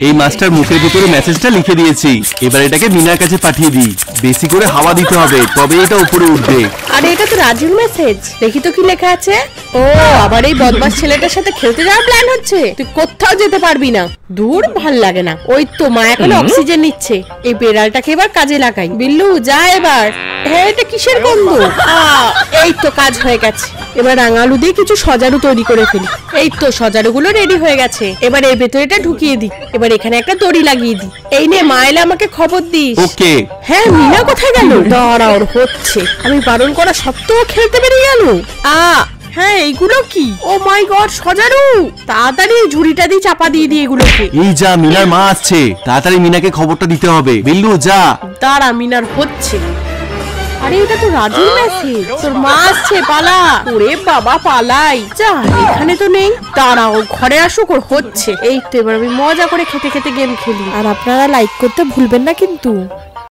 এই মাছটার মুখের ভিতরে মেসেজটা লিখে দিয়েছি, এবার এটাকে মিনার কাছে পাঠিয়ে দিই। বেশি করে হাওয়া দিতে হবে, তবে এটা উপরে উঠবে। আরে এটা তো রাজুর মেসেজ, দেখি তো কি লেখা আছে। ও আবার এই বদমাস ছেলেটার সাথে খেলতে যাওয়ার প্ল্যান হচ্ছে। তুই কোথাও যেতে পারবি না, দূর, ভাল লাগে না। ওই তো মা এখন অক্সিজেন নিচ্ছে, এই বেড়ালটাকে এবার কাজে লাগাই। বিল্লু যা এবার। হ্যাঁ এটা কিসের গন্ধ? এই তো কাজ হয়ে গেছে। এবার রাঙালু দিয়ে কিছু সজারু তৈরি করে ফেলি। এই তো সজারুগুলো রেডি হয়ে গেছে। এবার এর ভেতরে এটা ঢুকিয়ে দিই। এবার এখানে একটা দড়ি লাগিয়ে দিই। এই নে মা এলে আমাকে খবর দিস। ওকে। হ্যাঁ মিনা কোথায় গেল? দাঁড়া, ওর হচ্ছে। আমি বারণ করা সত্ত্বেও খেলতে বেরিয়ে গেল। হ্যাঁ এইগুলো কি? ও মাই গড, সজারু! তাড়াতাড়ি ঝুড়িটা দিয়ে চাপা দিয়ে দিই এগুলোকে। এই যা, মিনার মা আসছে, তাড়াতাড়ি মিনাকে খবরটা দিতে হবে। বিল্লু যা। দাঁড়া, মিনার হচ্ছে। আরে এটা তো রাজুর মেসেজ, তোর মা আসছে, পালা। ওরে বাবা পালাই, যা এখানে তো নেই। দাঁড়াও, ঘরে আসুক, ওর হচ্ছে। এই তো এবার আমি মজা করে খেতে খেতে গেম খেলি। আর আপনারা লাইক করতে ভুলবেন না কিন্তু।